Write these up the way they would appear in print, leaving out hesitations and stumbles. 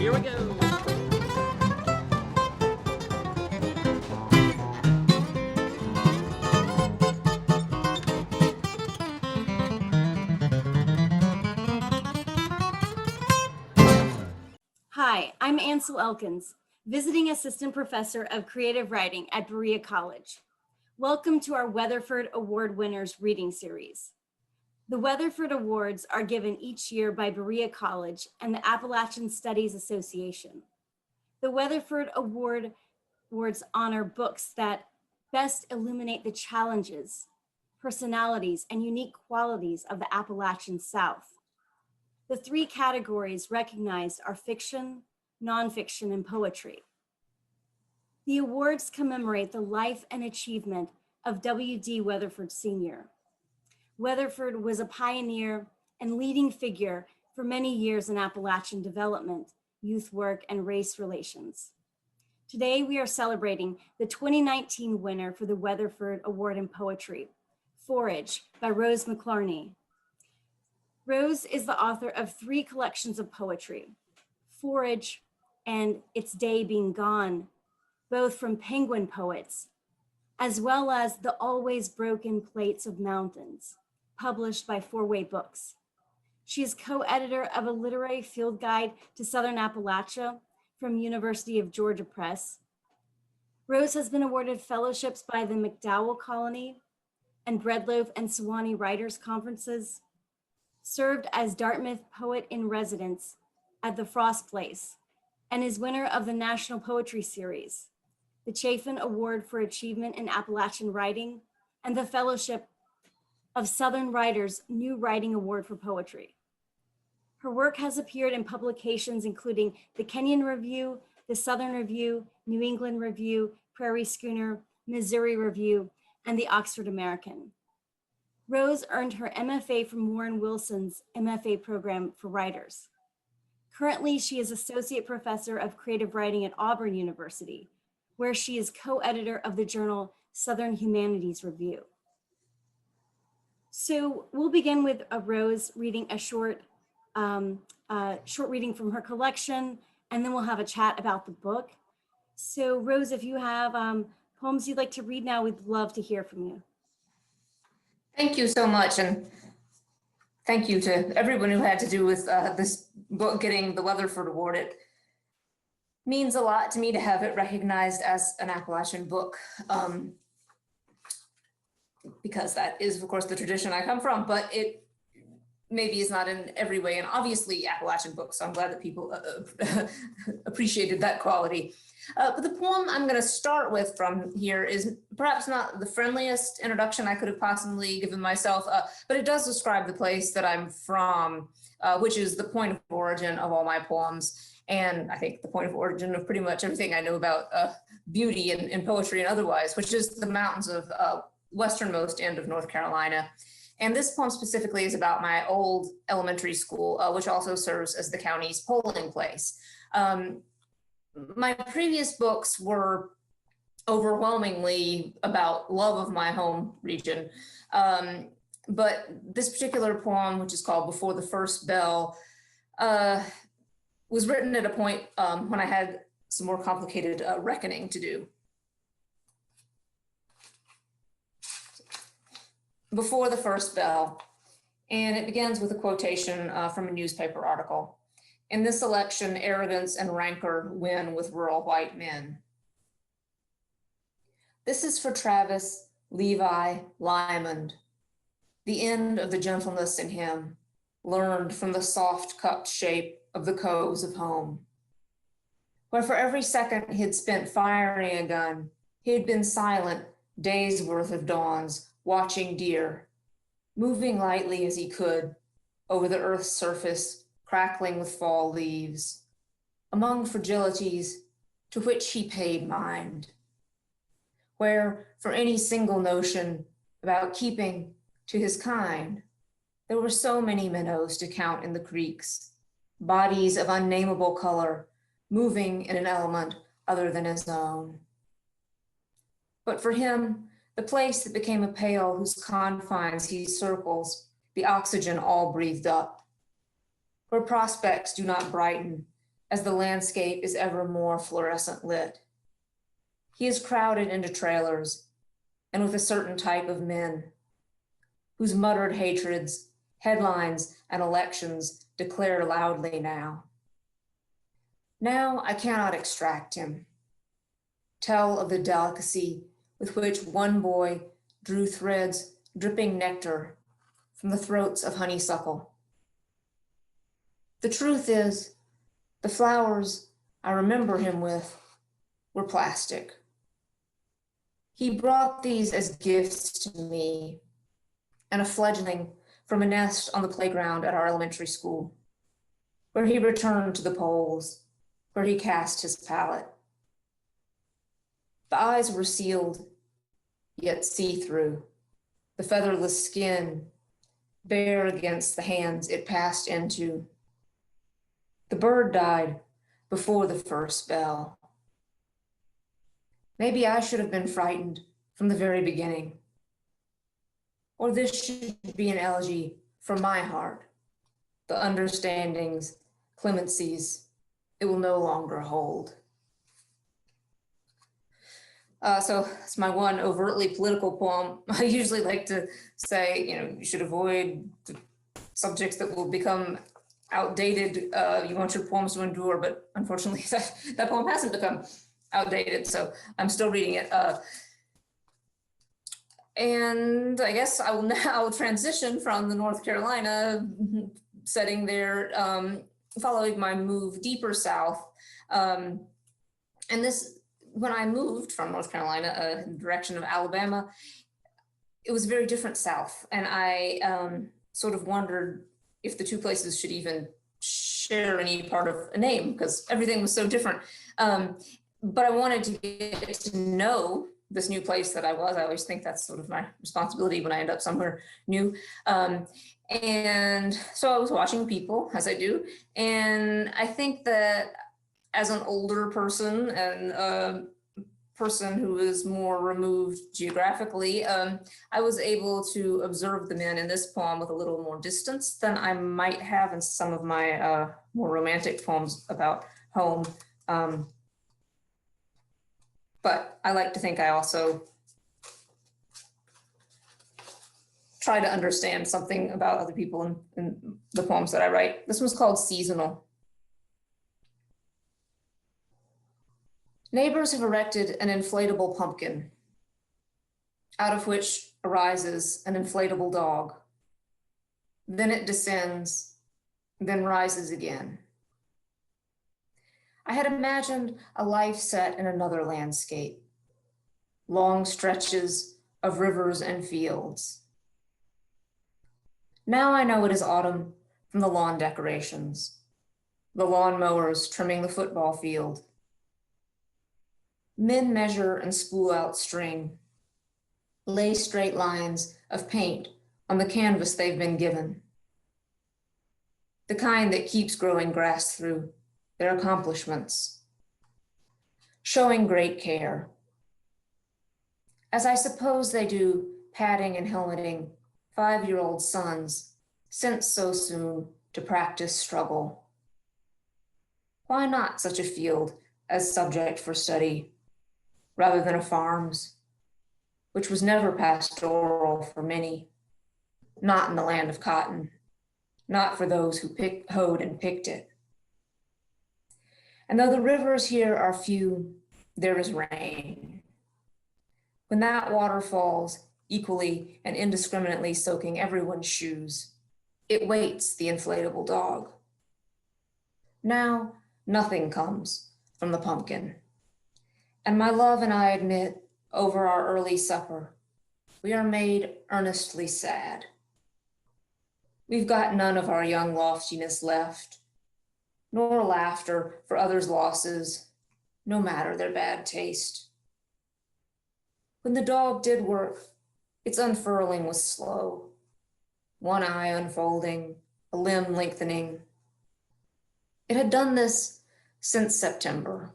Here we go. Hi, I'm Ansel Elkins, visiting assistant professor of creative writing at Berea College. Welcome to our Weatherford Award Winners reading series. The Weatherford Awards are given each year by Berea College and the Appalachian Studies Association. The Weatherford Awards honor books that best illuminate the challenges, personalities, and unique qualities of the Appalachian South. The three categories recognized are fiction, nonfiction, and poetry. The awards commemorate the life and achievement of W.D. Weatherford Sr. Weatherford was a pioneer and leading figure for many years in Appalachian development, youth work, and race relations. Today, we are celebrating the 2019 winner for the Weatherford Award in Poetry, Forage by Rose McClarney. Rose is the author of 3 collections of poetry, Forage and Its Day Being Gone, both from Penguin Poets, as well as The Always Broken Plates of Mountains, published by Four-Way Books. She is co-editor of a literary field guide to Southern Appalachia from University of Georgia Press. Rose has been awarded fellowships by the McDowell Colony and Breadloaf and Sewanee Writers Conferences, served as Dartmouth Poet in Residence at the Frost Place, and is winner of the National Poetry Series, the Chafin Award for Achievement in Appalachian Writing, and the Fellowship of Southern Writers New Writing Award for Poetry. Her work has appeared in publications including the Kenyon Review, the Southern Review, New England Review, Prairie Schooner, Missouri Review, and the Oxford American. Rose earned her MFA from Warren Wilson's MFA program for writers. Currently, she is Associate Professor of Creative Writing at Auburn University, where she is co-editor of the journal Southern Humanities Review. So we'll begin with Rose reading a short reading from her collection, and then we'll have a chat about the book. So Rose, if you have poems you'd like to read now, we'd love to hear from you. Thank you so much, and thank you to everyone who had to do with this book getting the Weatherford Award. It means a lot to me to have it recognized as an Appalachian book, because that is, of course, the tradition I come from, but it maybe is not in every way, and obviously Appalachian books, so I'm glad that people appreciated that quality. But the poem I'm going to start with from here is perhaps not the friendliest introduction I could have possibly given myself, but it does describe the place that I'm from, which is the point of origin of all my poems. And I think the point of origin of pretty much everything I know about beauty in poetry and otherwise, which is the mountains of westernmost end of North Carolina. And this poem specifically is about my old elementary school, which also serves as the county's polling place. My previous books were overwhelmingly about love of my home region. But this particular poem, which is called Before the First Bell, was written at a point when I had some more complicated reckoning to do. Before the First Bell, and it begins with a quotation from a newspaper article. In this election, arrogance and rancor win with rural white men. This is for Travis, Levi, Lyman, the end of the gentleness in him, learned from the soft cupped shape of the coves of home. Where for every second he'd spent firing a gun, he had been silent days worth of dawns, watching deer, moving lightly as he could over the earth's surface, crackling with fall leaves, among fragilities to which he paid mind, where for any single notion about keeping to his kind, there were so many minnows to count in the creeks, bodies of unnameable color, moving in an element other than his own. But for him, the place that became a pail whose confines he circles, the oxygen all breathed up, where prospects do not brighten, as the landscape is ever more fluorescent lit. He is crowded into trailers and with a certain type of men whose muttered hatreds, headlines, and elections declare loudly now. Now I cannot extract him, tell of the delicacy with which one boy drew threads dripping nectar from the throats of honeysuckle. The truth is, the flowers I remember him with were plastic. He brought these as gifts to me and a fledgling from a nest on the playground at our elementary school, where he returned to the poles, where he cast his palette. The eyes were sealed, yet see-through, the featherless skin bare against the hands it passed into. The bird died before the first bell. Maybe I should have been frightened from the very beginning. Or this should be an elegy from my heart, the understandings, clemencies it will no longer hold. So it's my one overtly political poem. I usually like to say, you should avoid the subjects that will become outdated. You want your poems to endure, but unfortunately that poem hasn't become outdated, so I'm still reading it. And I guess I will now transition from the North Carolina setting there, following my move deeper south. And this, when I moved from North Carolina in the direction of Alabama, it was very different south. And I sort of wondered if the two places should even share any part of a name, because everything was so different. But I wanted to get to know this new place that I was. I always think that's sort of my responsibility when I end up somewhere new. And so I was watching people, as I do. And I think that as an older person and a person who is more removed geographically, I was able to observe the men in this poem with a little more distance than I might have in some of my more romantic poems about home. But I like to think I also try to understand something about other people in the poems that I write. This one's called Seasonal. Neighbors have erected an inflatable pumpkin, out of which arises an inflatable dog. Then it descends, then rises again. I had imagined a life set in another landscape, long stretches of rivers and fields. Now I know it is autumn from the lawn decorations, the lawn mowers trimming the football field. Men measure and spool out string, lay straight lines of paint on the canvas they've been given, the kind that keeps growing grass through their accomplishments, showing great care, as I suppose they do padding and helmeting 5-year-old sons sent so soon to practice struggle. Why not such a field as subject for study, rather than a farm's, which was never pastoral for many, not in the land of cotton, not for those who hoed and picked it. And though the rivers here are few, there is rain. When that water falls, equally and indiscriminately soaking everyone's shoes, it waits the inflatable dog. Now, nothing comes from the pumpkin. And my love and I admit, over our early supper, we are made earnestly sad. We've got none of our young loftiness left, nor laughter for others' losses, no matter their bad taste. When the dog did work, its unfurling was slow, one eye unfolding, a limb lengthening. It had done this since September.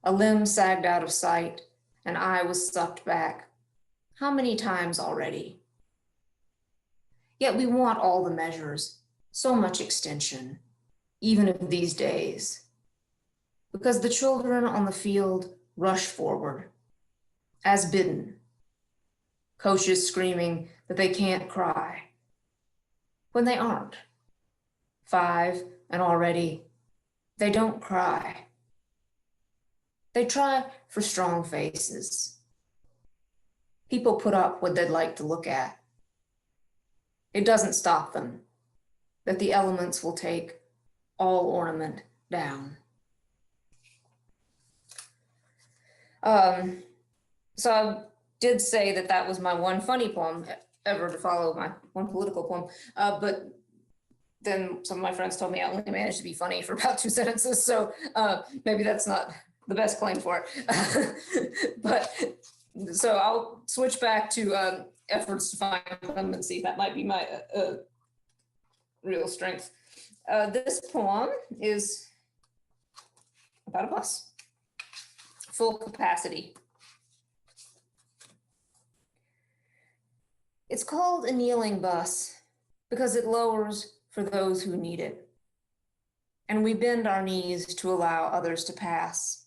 A limb sagged out of sight, an eye was sucked back. How many times already? Yet we want all the measures, so much extension. even of these days, because the children on the field rush forward, as bidden, coaches screaming that they can't cry, when they aren't. 5 and already, they don't cry. They try for strong faces. People put up what they'd like to look at. It doesn't stop them that the elements will take all ornament down. So I did say that that was my one funny poem ever to follow my one political poem, but then some of my friends told me I only managed to be funny for about 2 sentences, so maybe that's not the best claim for it. But so I'll switch back to efforts to find clemency. That might be my real strength. This poem is about a bus, full capacity. It's called a kneeling bus because it lowers for those who need it, and we bend our knees to allow others to pass.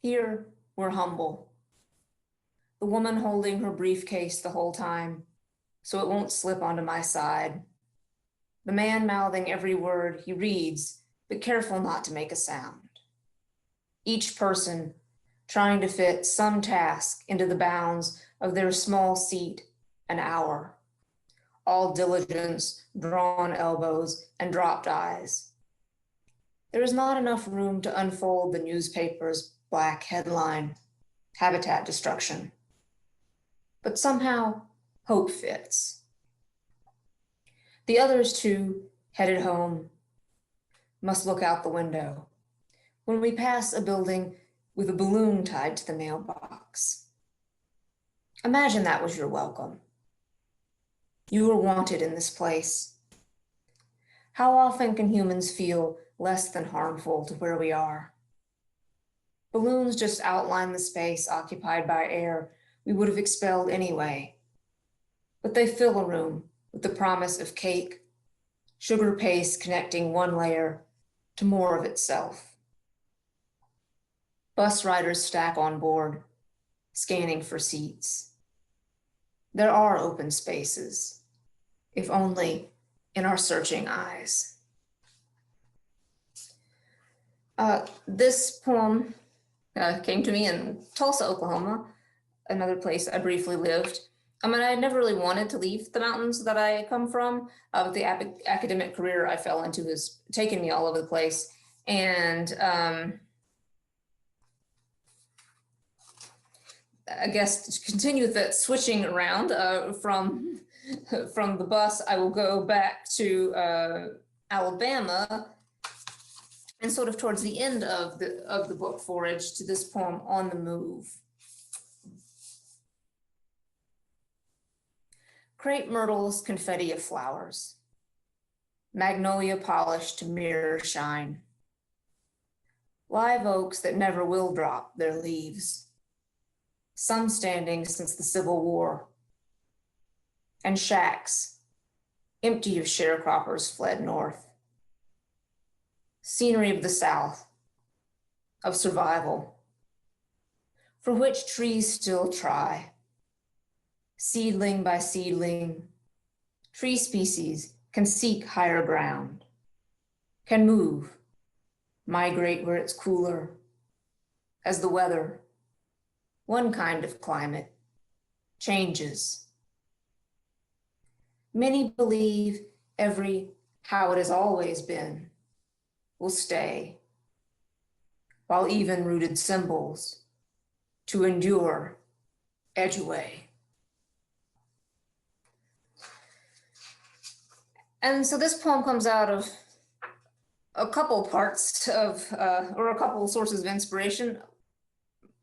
Here, we're humble. The woman holding her briefcase the whole time, so it won't slip onto my side. The man mouthing every word he reads, but careful not to make a sound. Each person trying to fit some task into the bounds of their small seat an hour. All diligence, drawn elbows, and dropped eyes. There is not enough room to unfold the newspaper's black headline, habitat destruction. But somehow, hope fits. The others too, headed home, must look out the window when we pass a building with a balloon tied to the mailbox. Imagine that was your welcome. You were wanted in this place. How often can humans feel less than harmful to where we are? Balloons just outline the space occupied by air we would have expelled anyway, but they fill a room with the promise of cake, sugar paste connecting one layer to more of itself. Bus riders stack on board, scanning for seats. There are open spaces, if only in our searching eyes. This poem came to me in Tulsa, Oklahoma, another place I briefly lived. I mean, I never really wanted to leave the mountains that I come from, but the academic career I fell into has taken me all over the place. And I guess to continue with that switching around from the bus, I will go back to Alabama, and sort of towards the end of the book Forage, to this poem, On the Move. Crepe myrtles, confetti of flowers, magnolia polished to mirror shine, live oaks that never will drop their leaves, some standing since the Civil War, and shacks empty of sharecroppers fled north. Scenery of the South, of survival, for which trees still try. Seedling by seedling, tree species can seek higher ground, can move, migrate where it's cooler, as the weather, one kind of climate, changes. Many believe every how it has always been will stay, while even rooted symbols to endure edge away. And so this poem comes out of a couple parts of, or a couple sources of inspiration.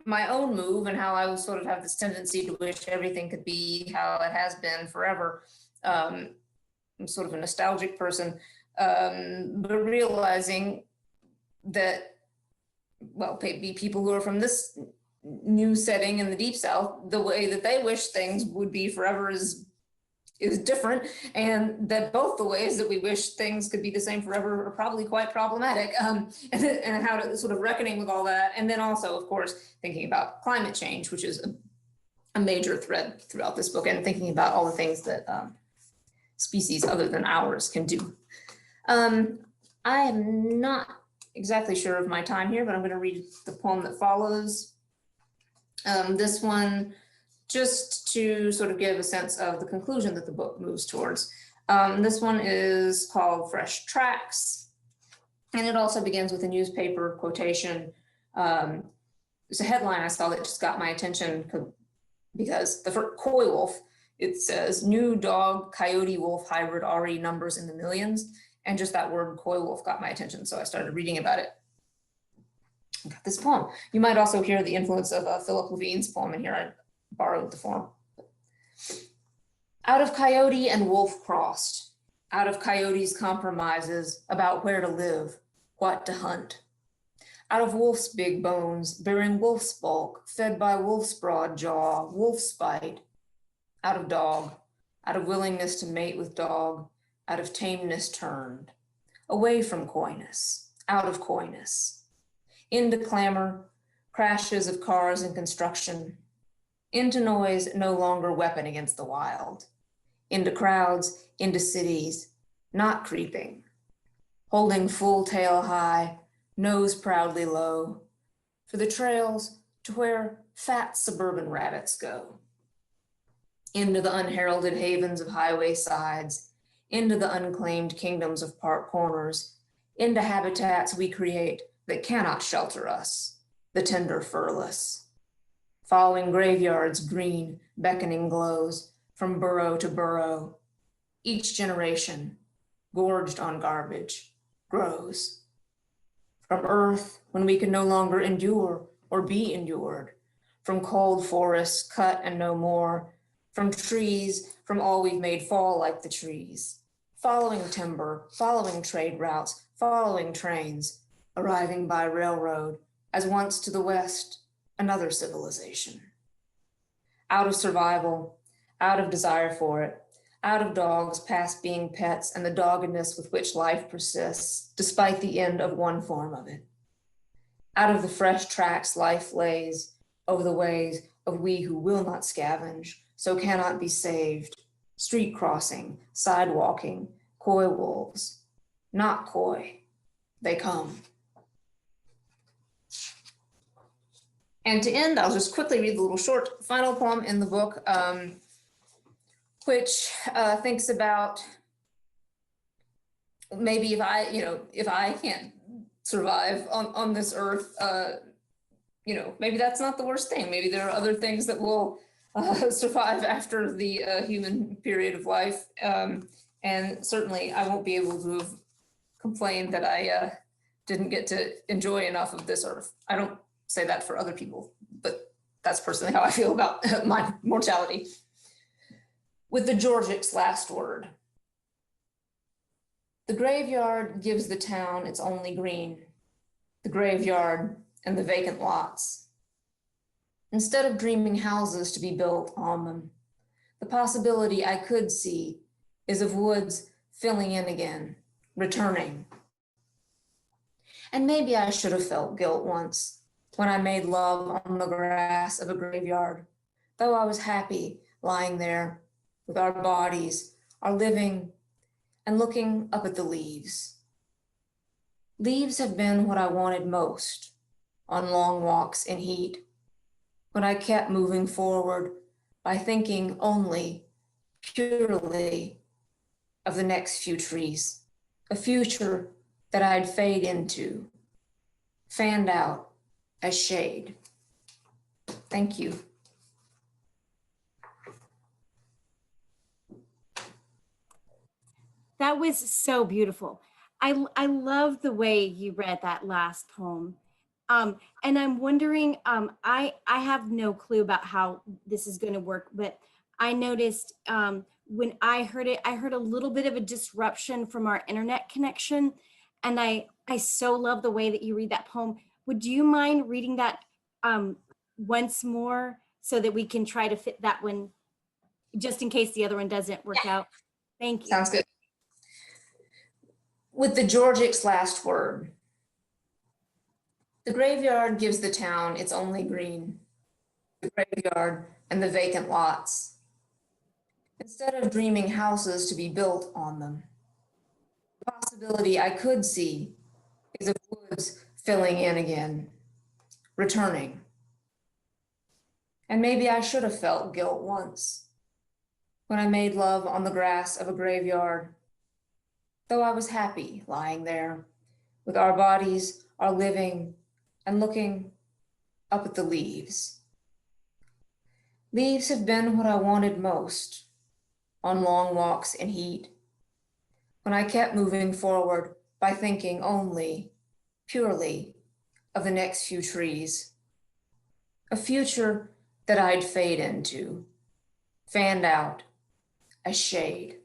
My own move and how I would sort of have this tendency to wish everything could be how it has been forever. I'm sort of a nostalgic person, but realizing that, well, maybe people who are from this new setting in the Deep South, the way that they wish things would be forever is is different, and that both the ways that we wish things could be the same forever are probably quite problematic, and how to sort of reckoning with all that. And then also, of course, thinking about climate change, which is a major thread throughout this book, and thinking about all the things that species other than ours can do. I am not exactly sure of my time here, but I'm going to read the poem that follows. This one, just to sort of give a sense of the conclusion that the book moves towards. This one is called Fresh Tracks, and it also begins with a newspaper quotation. It's a headline I saw that just got my attention because the coy wolf, it says, new dog coyote wolf hybrid already numbers in the millions. And just that word coy wolf got my attention. So I started reading about it. I got this poem. You might also hear the influence of Philip Levine's poem in here. I borrowed the form. Out of coyote and wolf crossed, out of coyote's compromises about where to live, what to hunt. Out of wolf's big bones, bearing wolf's bulk, fed by wolf's broad jaw, wolf's spite. Out of dog, out of willingness to mate with dog, out of tameness turned, away from coyness, out of coyness, into clamor, crashes of cars and construction, into noise no longer weapon against the wild, into crowds, into cities, not creeping, holding full tail high, nose proudly low, for the trails to where fat suburban rabbits go, into the unheralded havens of highway sides, into the unclaimed kingdoms of park corners, into habitats we create that cannot shelter us, the tender furless. Following graveyards, green, beckoning glows, from burrow to burrow, each generation, gorged on garbage, grows. From earth, when we can no longer endure or be endured, from cold forests cut and no more, from trees, from all we've made fall like the trees, following timber, following trade routes, following trains, arriving by railroad, as once to the west, another civilization. Out of survival, out of desire for it, out of dogs past being pets and the doggedness with which life persists, despite the end of one form of it. Out of the fresh tracks life lays over the ways of we who will not scavenge, so cannot be saved, street crossing, sidewalking, coy wolves, not coy, they come. And to end, I'll just quickly read the little short final poem in the book, which thinks about maybe if I can't survive on this earth, maybe that's not the worst thing. Maybe there are other things that will survive after the human period of life. And certainly I won't be able to complain that I didn't get to enjoy enough of this earth. I don't say that for other people, but that's personally how I feel about my mortality. With the Georgic's last word. The graveyard gives the town its only green, the graveyard and the vacant lots. Instead of dreaming houses to be built on them, the possibility I could see is of woods filling in again, returning. And maybe I should have felt guilt once when I made love on the grass of a graveyard, though I was happy lying there with our bodies, our living, and looking up at the leaves. Leaves have been what I wanted most on long walks in heat, when I kept moving forward by thinking only, purely, of the next few trees, a future that I'd fade into, fanned out as shade. Thank you. That was so beautiful. I love the way you read that last poem. And I'm wondering, I have no clue about how this is going to work, but I noticed when I heard it, I heard a little bit of a disruption from our internet connection. And I so love the way that you read that poem. Would you mind reading that once more so that we can try to fit that one just in case the other one doesn't work out. Thank you. Sounds good. With the Georgic's last word. The graveyard gives the town its only green. The graveyard and the vacant lots. Instead of dreaming houses to be built on them. The possibility I could see is of woods filling in again, returning. And maybe I should have felt guilt once, when I made love on the grass of a graveyard, though I was happy lying there, with our bodies, our living, and looking up at the leaves. Leaves have been what I wanted most on long walks in heat, when I kept moving forward by thinking only, purely, of the next few trees. A future that I'd fade into, fanned out as shade.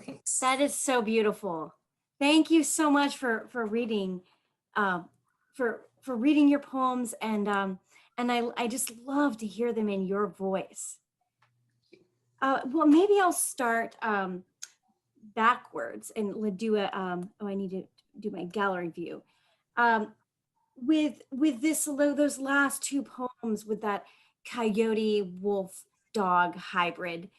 Thanks. That is so beautiful. Thank you so much for reading, for reading your poems, and I just love to hear them in your voice. Well, maybe I'll start backwards and do a. I need to do my gallery view. With those last two poems with that coyote wolf dog hybrid,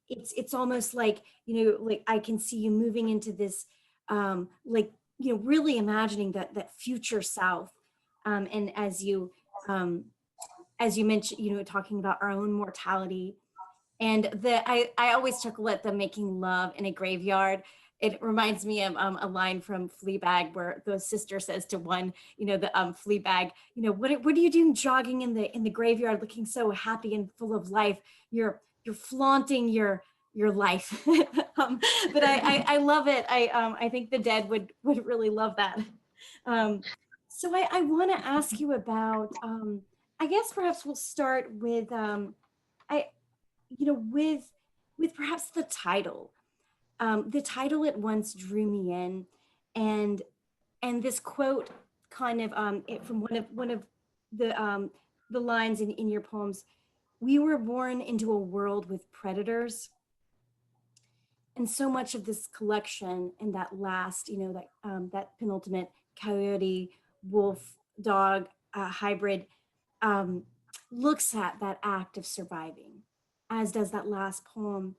it's almost like, like I can see you moving into this, like, really imagining that future South, and as you mentioned, talking about our own mortality. And I always chuckle at them making love in a graveyard. It reminds me of a line from Fleabag where the sister says to one, the Fleabag, what are you doing jogging in the graveyard, looking so happy and full of life? You're flaunting your life. But I love it. I think the dead would really love that. So I want to ask you about. I guess perhaps we'll start with with perhaps the title. The title at once drew me in, and this quote kind of from one of the lines in your poems. We were born into a world with predators, and so much of this collection and that last, that penultimate coyote wolf dog hybrid looks at that act of surviving, as does that last poem,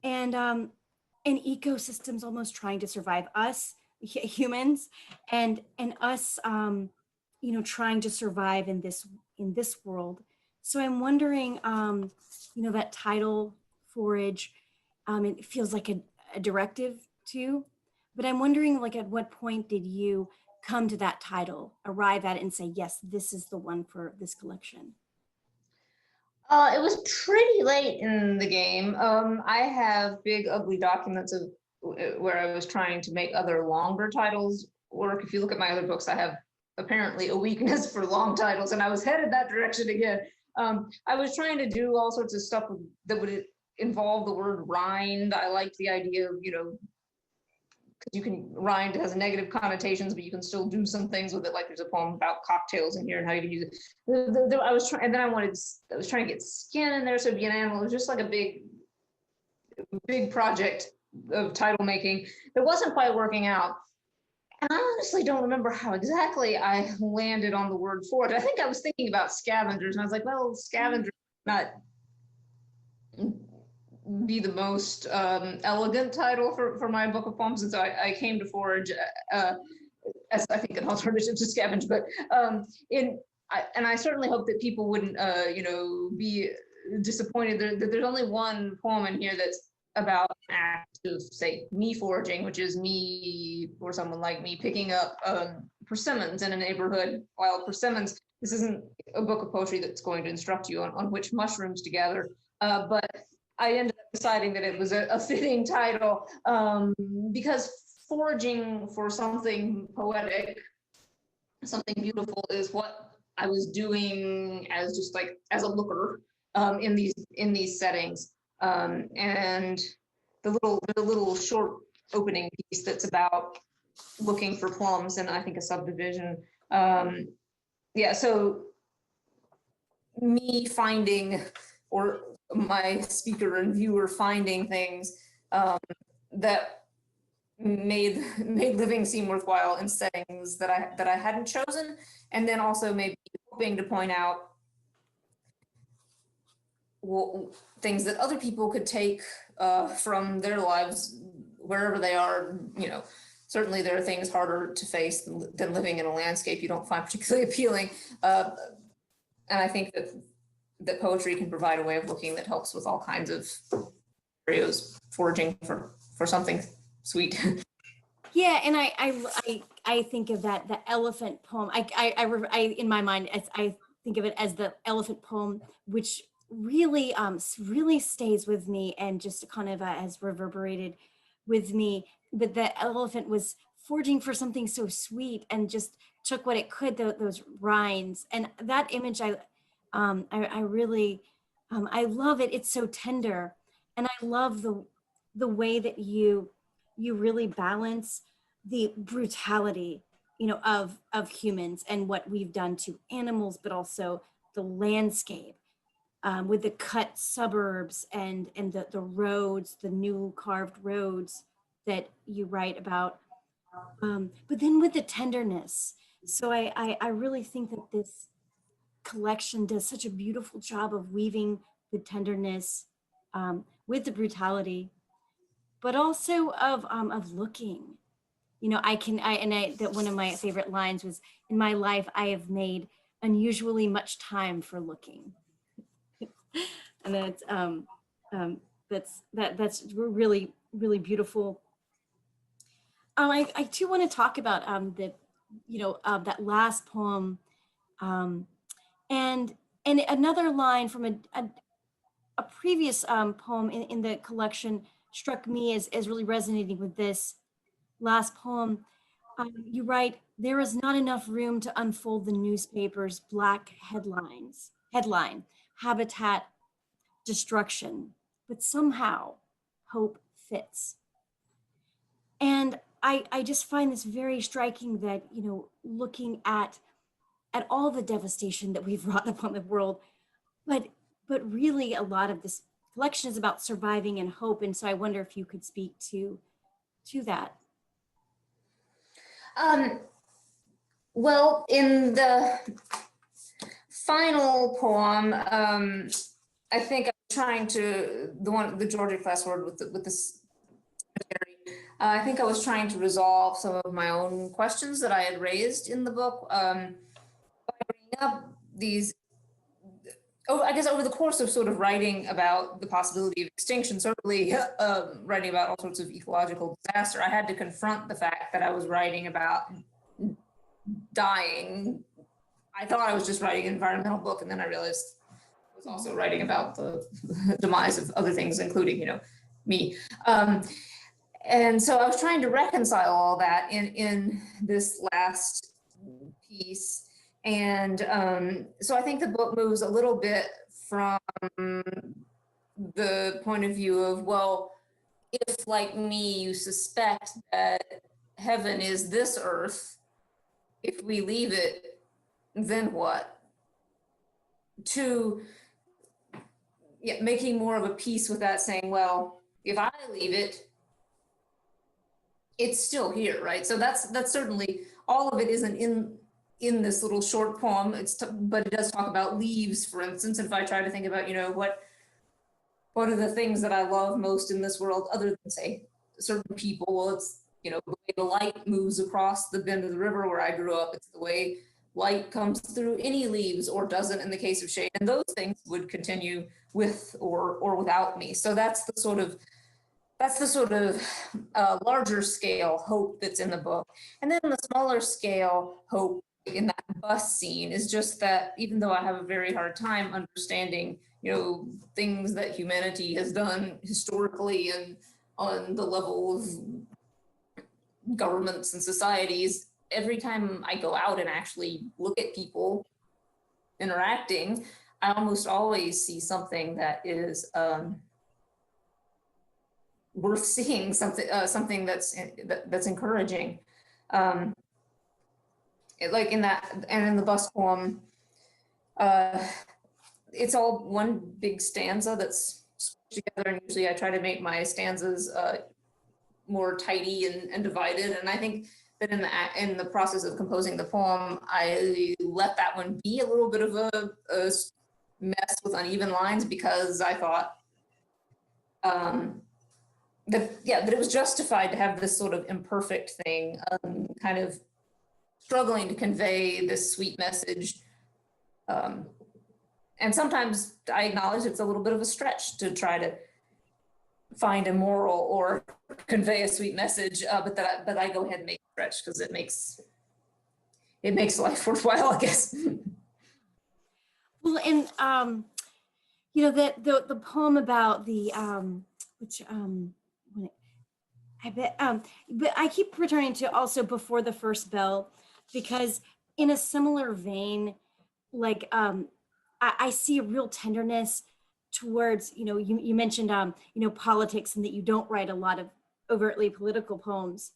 and ecosystems almost trying to survive us humans, and us trying to survive in this world. So I'm wondering, that title, Forage, it feels like a directive too, but I'm wondering, like, at what point did you come to that title, arrive at it, and say, yes, this is the one for this collection? It was pretty late in the game. I have big, ugly documents of where I was trying to make other longer titles work. If you look at my other books, I have apparently a weakness for long titles, and I was headed that direction again. I was trying to do all sorts of stuff that would involve the word rind. I liked the idea of, because you can, rind has negative connotations, but you can still do some things with it. Like there's a poem about cocktails in here and how you can use it. I was trying, and then I was trying to get skin in there, so it'd be an animal. It was just like a big project of title making that wasn't quite working out. And I honestly don't remember how exactly I landed on the word for it. I think I was thinking about scavengers, and I was like, well, scavengers not be the most elegant title for my book of poems, and so I came to Forage as I think an alternative to scavenge. But and I certainly hope that people wouldn't be disappointed that there's only one poem in here that's about an act of, say, me foraging, which is me or someone like me picking up persimmons in a neighborhood. While persimmons, this isn't a book of poetry that's going to instruct you on which mushrooms to gather, but I ended up deciding that it was a fitting title because foraging for something poetic, something beautiful, is what I was doing as just like as a looker in these settings. And the little short opening piece that's about looking for plums, and I think a subdivision. Yeah, so me finding, or my speaker and viewer finding things that made living seem worthwhile in settings that I hadn't chosen, and then also maybe hoping to point out things that other people could take from their lives wherever they are. Certainly there are things harder to face than living in a landscape you don't find particularly appealing, and I think that poetry can provide a way of looking that helps with all kinds of scenarios, foraging for something sweet. Yeah, and I think of the elephant poem. I in my mind, I think of it as the elephant poem, which really really stays with me and just kind of has reverberated with me. But the elephant was foraging for something so sweet and just took what it could, those rinds, and that image I really I love it. It's so tender, and I love the way that you really balance the brutality, of humans and what we've done to animals, but also the landscape, with the cut suburbs and the roads, the new carved roads that you write about, but then with the tenderness. So I really think that this collection does such a beautiful job of weaving the tenderness, with the brutality, but also of looking. That one of my favorite lines was, "In my life, I have made unusually much time for looking," and that's really really beautiful. I too want to talk about that last poem, um, and another line from a previous poem in the collection struck me as really resonating with this last poem. You write, "There is not enough room to unfold the newspaper's black headline, habitat destruction, but somehow hope fits." And I just find this very striking that, looking at all the devastation that we've wrought upon the world, but really a lot of this collection is about surviving and hope. And so I wonder if you could speak to that. Well, in the final poem, I think I'm trying to the Georgia class word with this. I think I was trying to resolve some of my own questions that I had raised in the book, by bringing up these. I guess over the course of sort of writing about the possibility of extinction, certainly writing about all sorts of ecological disaster, I had to confront the fact that I was writing about dying. I thought I was just writing an environmental book, and then I realized I was also writing about the demise of other things, including, me. And so I was trying to reconcile all that in this last piece. And so I think the book moves a little bit from the point of view of, well, if like me, you suspect that heaven is this earth, if we leave it, then what? To making more of a peace with that, saying, well, if I leave it, it's still here, right? So that's certainly, all of it isn't in this little short poem. But it does talk about leaves, for instance. And if I try to think about, what are the things that I love most in this world, other than, say, certain people? Well, it's, the way the light moves across the bend of the river where I grew up. It's the way light comes through any leaves or doesn't in the case of shade. And those things would continue with or without me. So that's the sort of larger scale hope that's in the book. And then the smaller scale hope in that bus scene is just that, even though I have a very hard time understanding, things that humanity has done historically and on the level of governments and societies, every time I go out and actually look at people interacting, I almost always see something that is worth seeing, something that's encouraging. Like in that, and in the bus poem, it's all one big stanza that's squished together, and usually I try to make my stanzas more tidy and divided. And I think that in the process of composing the poem, I let that one be a little bit of a mess with uneven lines, because I thought that it was justified to have this sort of imperfect thing, kind of struggling to convey this sweet message. And sometimes I acknowledge it's a little bit of a stretch to try to find a moral or convey a sweet message, but I go ahead and make it stretch, because it makes life worthwhile, I guess. Well, and you know, that the poem about the I bet but I keep returning to also Before the First Bell, because in a similar vein, like I see a real tenderness towards, you know, you mentioned you know, politics, and that you don't write a lot of overtly political poems.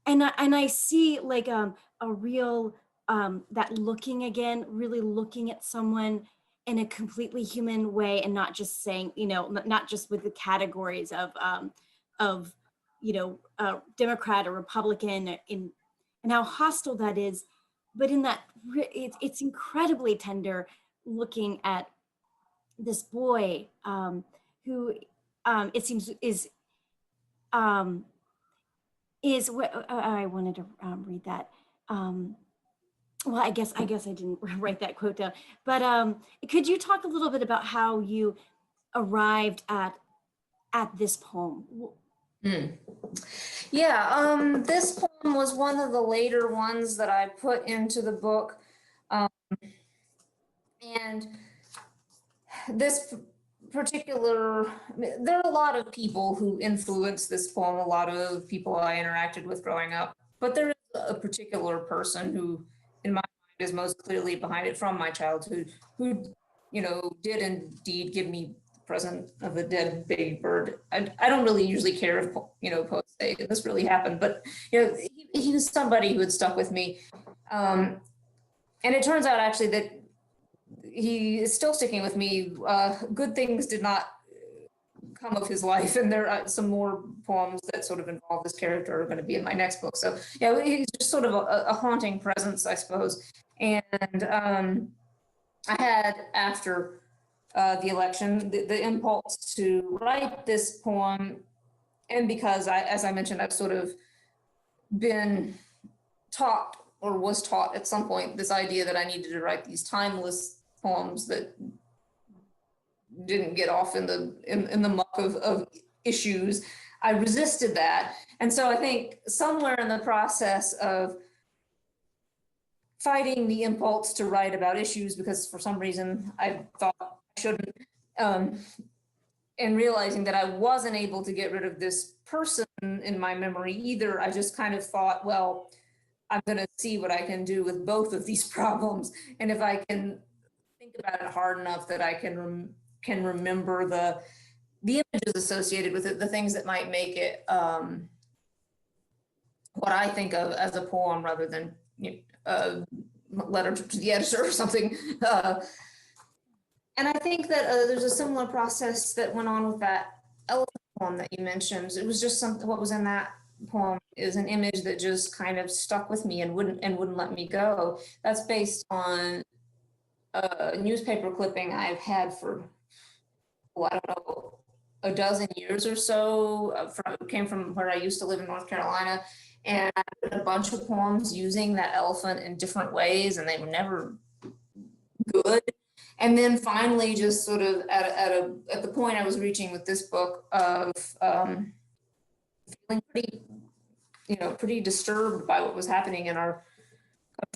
And I see like a real that looking again, really looking at someone in a completely human way, and not just saying, you know, not just with the categories of you know, Democrat or Republican, and how hostile that is, but in that it's incredibly tender, looking at this boy who it seems is what I wanted to read that. Well, I guess I didn't write that quote down, but could you talk a little bit about how you arrived at this poem? Yeah, this poem was one of the later ones that I put into the book. And this particular, there are a lot of people who influenced this poem, a lot of people I interacted with growing up, but there is a particular person who, in my mind, is most clearly behind it from my childhood, who, you know, did indeed give me the present of a dead baby bird. I don't really usually care if, you know, poets say this really happened, but, you know, he was somebody who had stuck with me. And it turns out actually that he is still sticking with me. Good things did not come of his life, and there are some more poems that sort of involve this character are going to be in my next book. So yeah, he's just sort of a haunting presence, I suppose. And I had, after the election, the impulse to write this poem, and because as I mentioned, I've sort of been taught, or was taught at some point, this idea that I needed to write these timeless poems that didn't get off in the muck of issues. I resisted that. And so I think somewhere in the process of fighting the impulse to write about issues, because for some reason I thought I shouldn't, and realizing that I wasn't able to get rid of this person in my memory either, I just kind of thought, well, I'm going to see what I can do with both of these problems. And if I can think about it hard enough that I can remember the images associated with it, the things that might make it what I think of as a poem rather than, you know, a letter to the editor or something. And I think that there's a similar process that went on with that elephant poem that you mentioned. It was just something, what was in that poem is an image that just kind of stuck with me and wouldn't let me go. That's based on a newspaper clipping I've had for, well, I don't know, a dozen years or so. Came from where I used to live in North Carolina, and I wrote a bunch of poems using that elephant in different ways, and they were never good. And then finally, just sort of at the point I was reaching with this book of feeling pretty disturbed by what was happening in our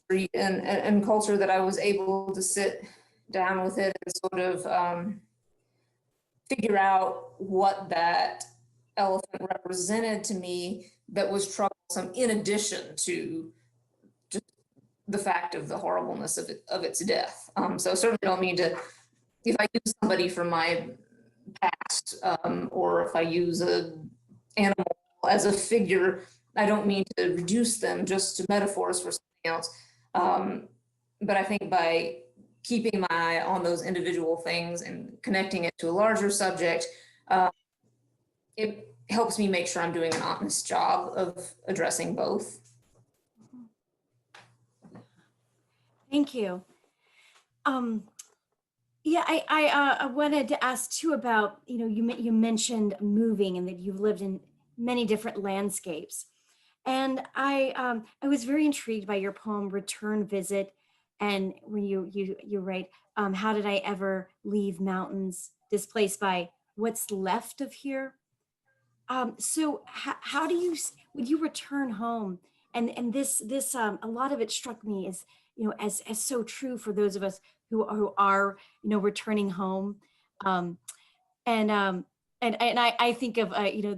country and culture, that I was able to sit down with it and sort of figure out what that elephant represented to me that was troublesome, in addition to just the fact of the horribleness of its death. So I certainly don't mean to, if I use somebody from my past, or if I use an animal as a figure, I don't mean to reduce them just to metaphors for something else. But I think by keeping my eye on those individual things and connecting it to a larger subject, it helps me make sure I'm doing an honest job of addressing both. Thank you. Yeah, I wanted to ask too about, you mentioned moving and that you've lived in many different landscapes. And I was very intrigued by your poem, Return Visit. And when you write, how did I ever leave mountains displaced by what's left of here? So how do you, when you return home, and this a lot of it struck me as, as so true for those of us who are, returning home. Um, and I think of,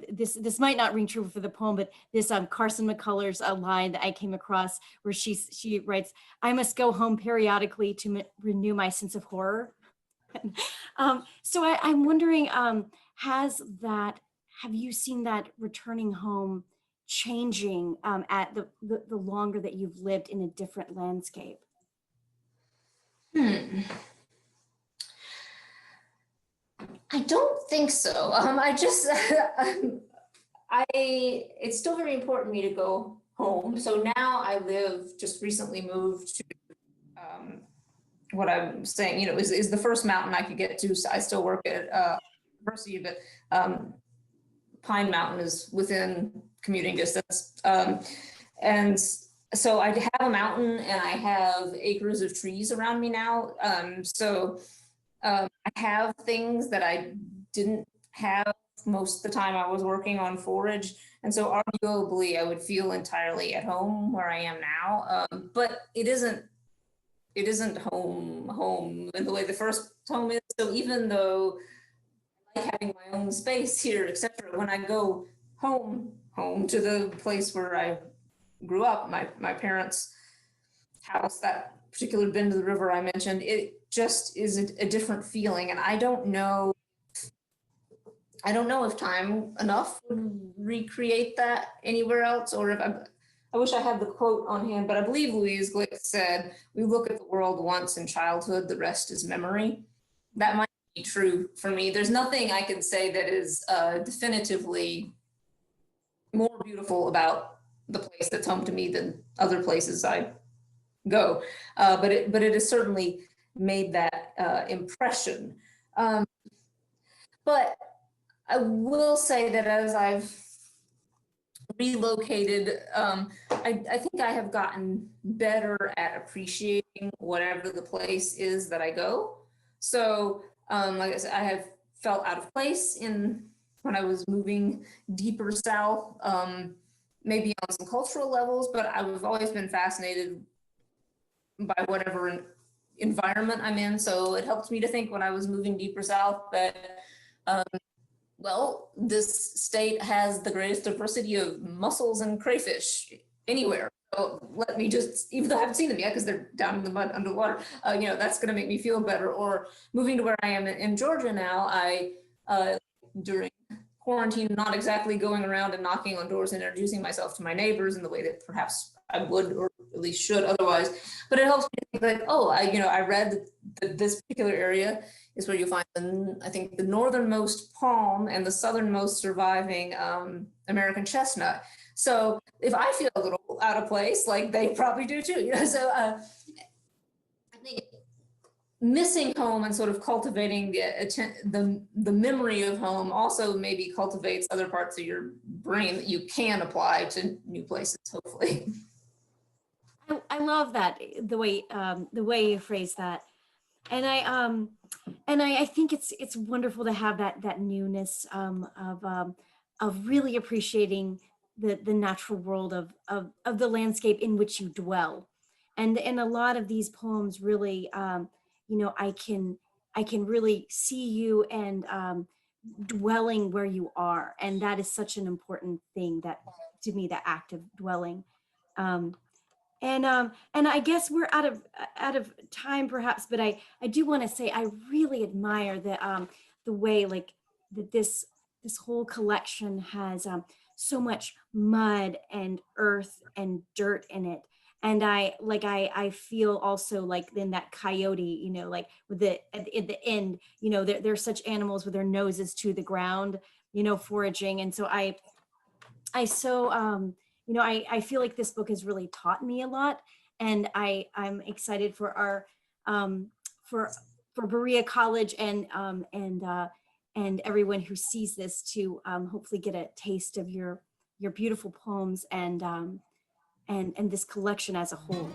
this might not ring true for the poem, but this Carson McCullers line that I came across where she writes, "I must go home periodically to renew my sense of horror." So I'm wondering, have you seen that returning home changing at the longer that you've lived in a different landscape? I don't think so. It's still very important to me to go home. So now just recently moved to what I'm saying, is the first mountain I could get to. So I still work at university, but Pine Mountain is within commuting distance. And so I have a mountain and I have acres of trees around me now. I have things that I didn't have most of the time I was working on Forage. And so arguably I would feel entirely at home where I am now. But it isn't home in the way the first home is. So even though I like having my own space here, etc., when I go home to the place where I grew up, my parents' house, that particular bend of the river I mentioned, it just is a different feeling. And I don't know if time enough would recreate that anywhere else, or if I wish I had the quote on hand, but I believe Louise Glick said, "We look at the world once in childhood, the rest is memory." That might be true for me. There's nothing I can say that is definitively more beautiful about the place that's home to me than other places I go. But it has certainly made that impression. But I will say that as I've relocated, I think I have gotten better at appreciating whatever the place is that I go. So like I said, I have felt out of place when I was moving deeper south, maybe on some cultural levels, but I've always been fascinated by whatever environment I'm in. So it helped me to think when I was moving deeper south that well, this state has the greatest diversity of mussels and crayfish anywhere. So let me just, even though I haven't seen them yet because they're down in the mud underwater, that's going to make me feel better. Or moving to where I am in Georgia now, I during quarantine, not exactly going around and knocking on doors and introducing myself to my neighbors in the way that perhaps I would, or at least should otherwise. But it helps me think like, oh, I read that this particular area is where you'll find, I think, the northernmost palm and the southernmost surviving American chestnut. So if I feel a little out of place, like they probably do too. So I think missing home and sort of cultivating the memory of home also maybe cultivates other parts of your brain that you can apply to new places, hopefully. I love that, the way you phrase that. And I think it's wonderful to have that newness of really appreciating the natural world of the landscape in which you dwell. And a lot of these poems really, I can really see you and dwelling where you are. And that is such an important thing, that to me, the act of dwelling. And I guess we're out of time perhaps, but I do want to say I really admire the way like that this whole collection has so much mud and earth and dirt in it, And I feel also like in that coyote, you know, like with at the end, you know, they're such animals with their noses to the ground, you know, foraging. And so I so you know, I feel like this book has really taught me a lot, and I'm excited for our um, for for Berea College and everyone who sees this to hopefully get a taste of your beautiful poems and this collection as a whole.